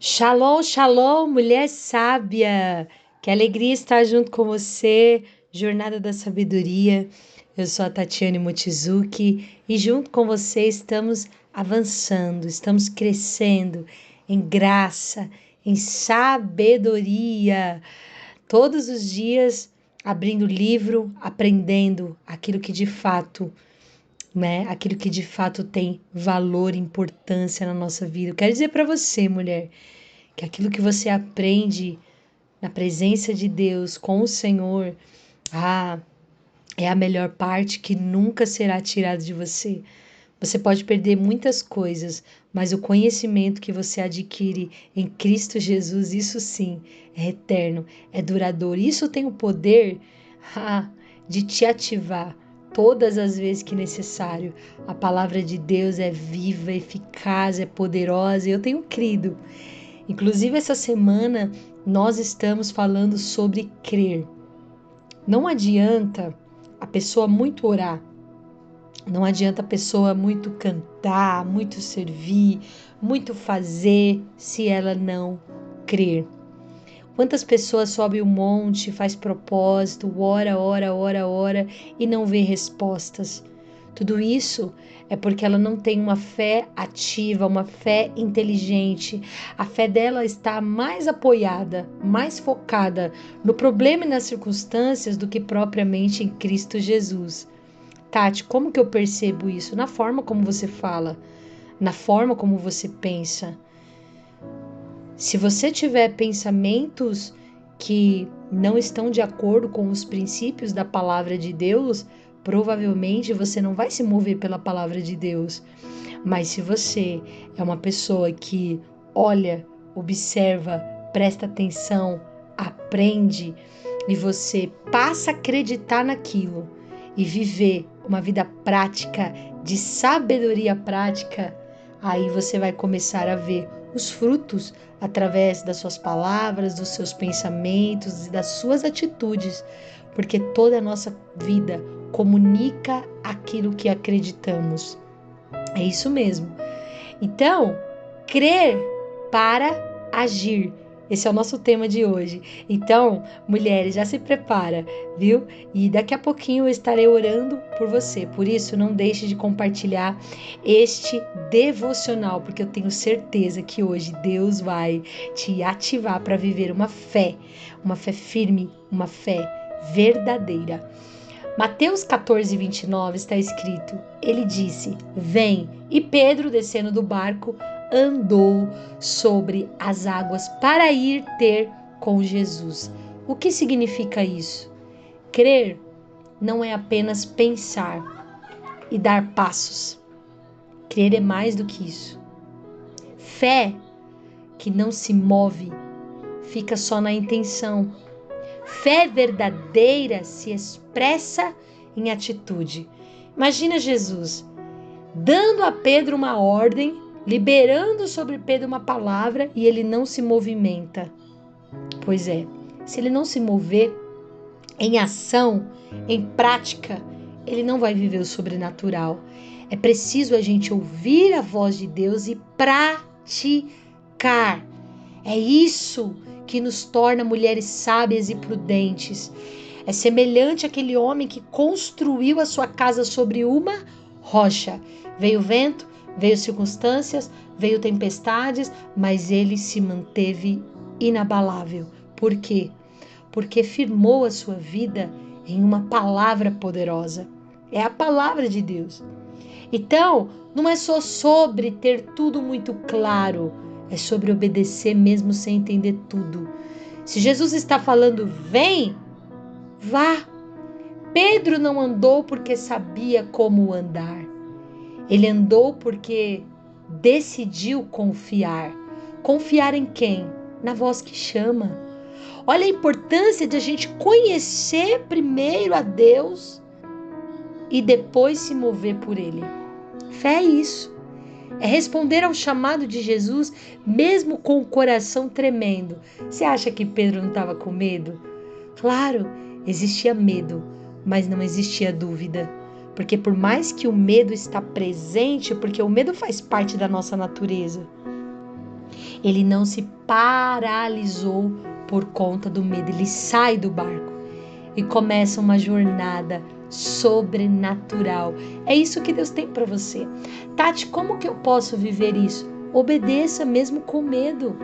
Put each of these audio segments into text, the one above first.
Shalom, shalom, mulher sábia. Que alegria estar junto com você. Jornada da Sabedoria. Eu sou a Tatiane Mochizuki e junto com você estamos avançando, estamos crescendo em graça, em sabedoria. Todos os dias abrindo o livro, aprendendo aquilo que de fato aquilo que de fato tem valor e importância na nossa vida. Eu quero dizer para você, mulher, que aquilo que você aprende na presença de Deus, com o Senhor, é a melhor parte que nunca será tirada de você. Você pode perder muitas coisas, mas o conhecimento que você adquire em Cristo Jesus, isso sim, é eterno, é duradouro. Isso tem o poder de te ativar todas as vezes que necessário. A palavra de Deus é viva, eficaz, é poderosa. Eu tenho crido. Inclusive, essa semana nós estamos falando sobre crer. Não adianta a pessoa muito orar, não adianta a pessoa muito cantar, muito servir, muito fazer, se ela não crer. Quantas pessoas sobem o monte, faz propósito, ora e não vê respostas? Tudo isso é porque ela não tem uma fé ativa, uma fé inteligente. A fé dela está mais apoiada, mais focada no problema e nas circunstâncias do que propriamente em Cristo Jesus. Tati, como que eu percebo isso? Na forma como você fala, na forma como você pensa. Se você tiver pensamentos que não estão de acordo com os princípios da palavra de Deus, provavelmente você não vai se mover pela palavra de Deus. Mas se você é uma pessoa que olha, observa, presta atenção, aprende e você passa a acreditar naquilo e viver uma vida prática, de sabedoria prática, aí você vai começar a ver os frutos através das suas palavras, dos seus pensamentos e das suas atitudes, porque toda a nossa vida comunica aquilo que acreditamos. É isso mesmo. Então, crer para agir. Esse é o nosso tema de hoje. Então, mulheres, já se prepara, viu? E daqui a pouquinho eu estarei orando por você. Por isso, não deixe de compartilhar este devocional, porque eu tenho certeza que hoje Deus vai te ativar para viver uma fé firme, uma fé verdadeira. Mateus 14, 29 está escrito, ele disse, vem, e Pedro, descendo do barco, andou sobre as águas para ir ter com Jesus. O que significa isso? Crer não é apenas pensar e dar passos. Crer é mais do que isso. Fé que não se move, fica só na intenção. Fé verdadeira se expressa em atitude. Imagina Jesus dando a Pedro uma ordem, liberando sobre Pedro uma palavra e ele não se movimenta. Pois é, se ele não se mover em ação, em prática, ele não vai viver o sobrenatural. É preciso a gente ouvir a voz de Deus e praticar. É isso que nos torna mulheres sábias e prudentes. É semelhante àquele homem que construiu a sua casa sobre uma rocha. Veio vento, veio circunstâncias, veio tempestades, mas ele se manteve inabalável. Por quê? Porque firmou a sua vida em uma palavra poderosa. É a palavra de Deus. Então, não é só sobre ter tudo muito claro, é sobre obedecer mesmo sem entender tudo. Se Jesus está falando, vem, vá. Pedro não andou porque sabia como andar. Ele andou porque decidiu confiar. Confiar em quem? Na voz que chama. Olha a importância de a gente conhecer primeiro a Deus e depois se mover por Ele. Fé é isso. É responder ao chamado de Jesus mesmo com o coração tremendo. Você acha que Pedro não estava com medo? Claro, existia medo, mas não existia dúvida. Porque por mais que o medo está presente, porque o medo faz parte da nossa natureza, Ele não se paralisou por conta do medo. Ele sai do barco e começa uma jornada sobrenatural. É isso que Deus tem para você. Tati, como que eu posso viver isso? Obedeça mesmo com medo.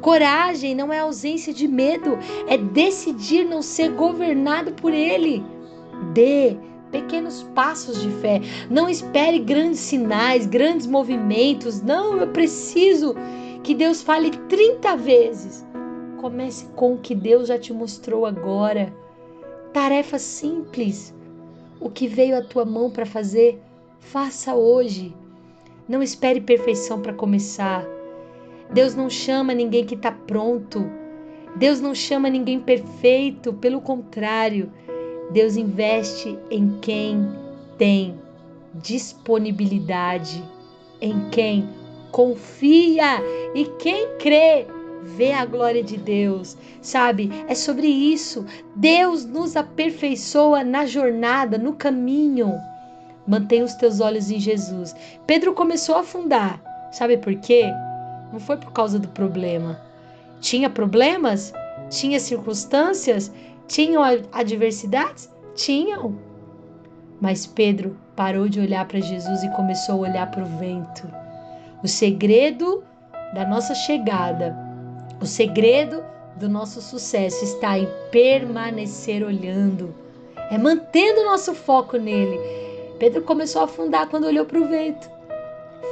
Coragem não é ausência de medo, é decidir não ser governado por ele. Dê pequenos passos de fé. Não espere grandes sinais, grandes movimentos. Não, eu preciso que Deus fale 30 vezes. Comece com o que Deus já te mostrou agora. Tarefa simples. O que veio à tua mão para fazer, faça hoje. Não espere perfeição para começar. Deus não chama ninguém que está pronto. Deus não chama ninguém perfeito. Pelo contrário, Deus investe em quem tem disponibilidade, em quem confia e quem crê. Vê a glória de Deus, sabe? É sobre isso. Deus nos aperfeiçoa na jornada, no caminho. Mantenha os teus olhos em Jesus. Pedro começou a afundar. Sabe por quê? Não foi por causa do problema. Tinha problemas? Tinha circunstâncias? Tinham adversidades? Tinham. Mas Pedro parou de olhar para Jesus e começou a olhar para o vento. O segredo da nossa chegada, o segredo do nosso sucesso está em permanecer olhando, é mantendo o nosso foco nele. Pedro começou a afundar quando olhou para o vento.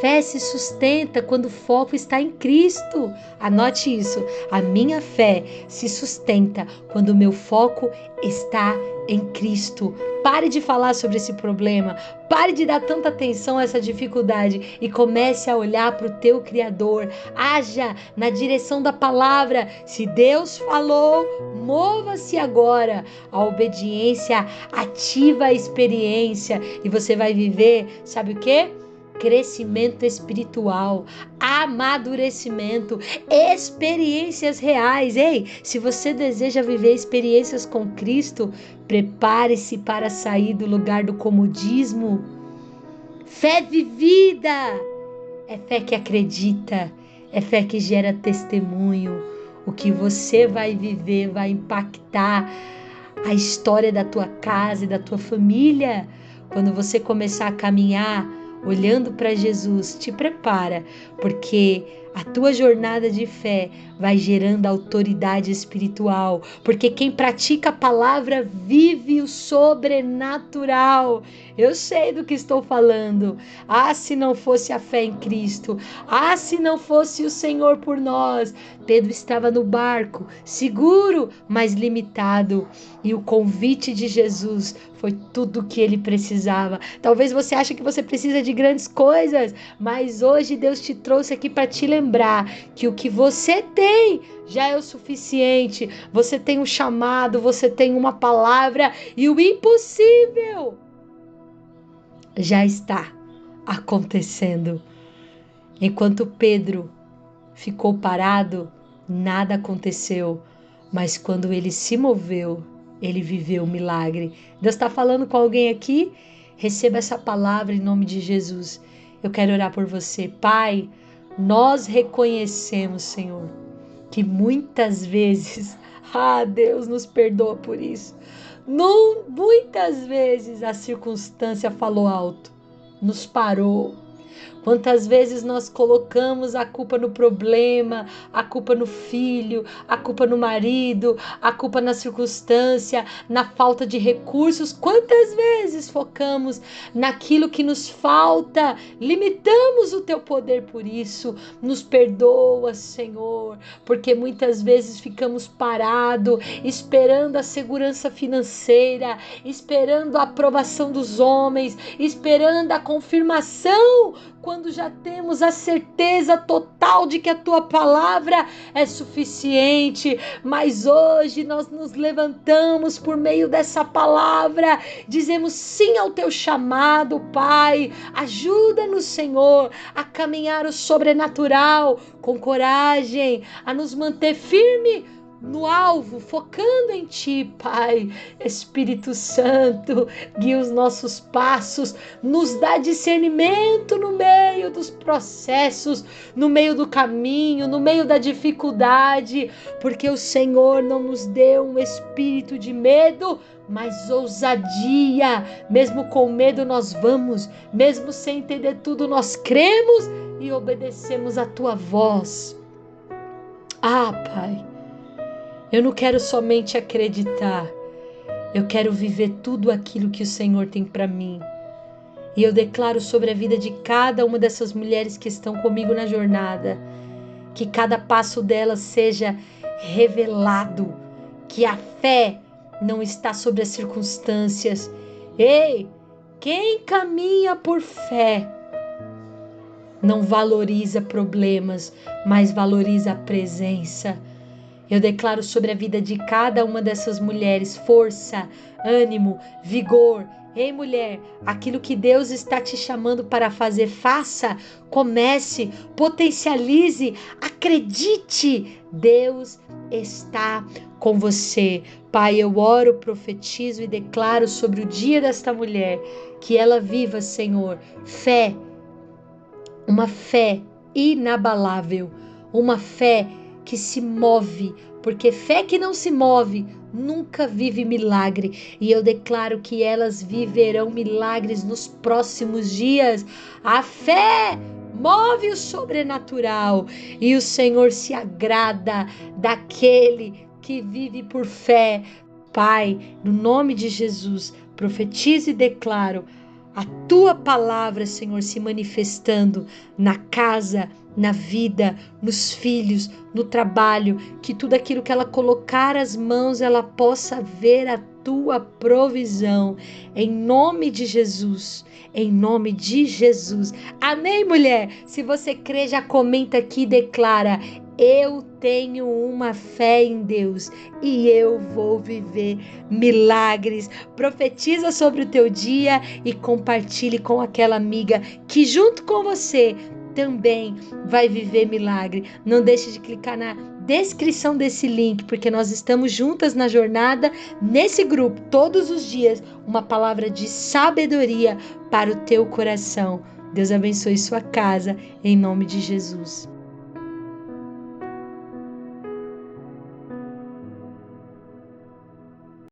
Fé se sustenta quando o foco está em Cristo. Anote isso. A minha fé se sustenta quando o meu foco está em Cristo. Pare de falar sobre esse problema. Pare de dar tanta atenção a essa dificuldade e comece a olhar para o teu Criador. Haja na direção da palavra. Se Deus falou, mova-se agora. A obediência ativa a experiência e você vai viver, sabe o quê? Crescimento espiritual, amadurecimento, experiências reais. Ei, se você deseja viver experiências com Cristo, prepare-se para sair do lugar do comodismo. Fé vivida é fé que acredita, é fé que gera testemunho. O que você vai viver vai impactar a história da tua casa e da tua família. Quando você começar a caminhar olhando para Jesus, te prepara, porque a tua jornada de fé vai gerando autoridade espiritual, porque quem pratica a palavra vive o sobrenatural. Eu sei do que estou falando. Ah, se não fosse a fé em Cristo, ah, se não fosse o Senhor por nós. Pedro estava no barco, seguro, mas limitado, e o convite de Jesus foi tudo o que ele precisava. Talvez você ache que você precisa de grandes coisas, mas hoje Deus te trouxe aqui para te lembrar que o que você tem já é o suficiente. Você tem um chamado, você tem uma palavra e o impossível já está acontecendo. Enquanto Pedro ficou parado, nada aconteceu, mas quando ele se moveu, ele viveu o milagre. Deus está falando com alguém aqui? Receba essa palavra em nome de Jesus. Eu quero orar por você. Pai, nós reconhecemos, Senhor, que muitas vezes, Deus nos perdoa por isso. Muitas vezes a circunstância falou alto, nos parou. Quantas vezes nós colocamos a culpa no problema, a culpa no filho, a culpa no marido, a culpa na circunstância, na falta de recursos. Quantas vezes focamos naquilo que nos falta, limitamos o teu poder por isso. Nos perdoa, Senhor, porque muitas vezes ficamos parados, esperando a segurança financeira, esperando a aprovação dos homens, esperando a confirmação, quando já temos a certeza total de que a tua palavra é suficiente. Mas hoje nós nos levantamos por meio dessa palavra, dizemos sim ao teu chamado, Pai. Ajuda-nos, Senhor, a caminhar o sobrenatural com coragem, a nos manter firme no alvo, focando em Ti, Pai. Espírito Santo, guia os nossos passos, nos dá discernimento no meio dos processos, no meio do caminho, no meio da dificuldade, porque o Senhor não nos deu um espírito de medo, mas ousadia. Mesmo com medo nós vamos, mesmo sem entender tudo nós cremos e obedecemos a Tua voz. Pai, eu não quero somente acreditar, eu quero viver tudo aquilo que o Senhor tem para mim. E eu declaro sobre a vida de cada uma dessas mulheres que estão comigo na jornada, que cada passo delas seja revelado, que a fé não está sobre as circunstâncias. Ei, quem caminha por fé não valoriza problemas, mas valoriza a presença. Eu declaro sobre a vida de cada uma dessas mulheres força, ânimo, vigor. Ei, mulher, aquilo que Deus está te chamando para fazer, faça, comece, potencialize, acredite. Deus está com você. Pai, eu oro, profetizo e declaro sobre o dia desta mulher, que ela viva, Senhor, fé, uma fé inabalável, uma fé que se move, porque fé que não se move nunca vive milagre. E eu declaro que elas viverão milagres nos próximos dias. A fé move o sobrenatural e o Senhor se agrada daquele que vive por fé. Pai, no nome de Jesus, profetizo e declaro a Tua palavra, Senhor, se manifestando na casa, na vida, nos filhos, no trabalho, que tudo aquilo que ela colocar as mãos, ela possa ver a Tua provisão, em nome de Jesus, em nome de Jesus. Amém, mulher? Se você crê, já comenta aqui e declara: eu tenho uma fé em Deus e eu vou viver milagres. Profetiza sobre o teu dia e compartilhe com aquela amiga que junto com você também vai viver milagre. Não deixe de clicar na descrição desse link, porque nós estamos juntas na jornada, nesse grupo, todos os dias, uma palavra de sabedoria para o teu coração. Deus abençoe sua casa, em nome de Jesus.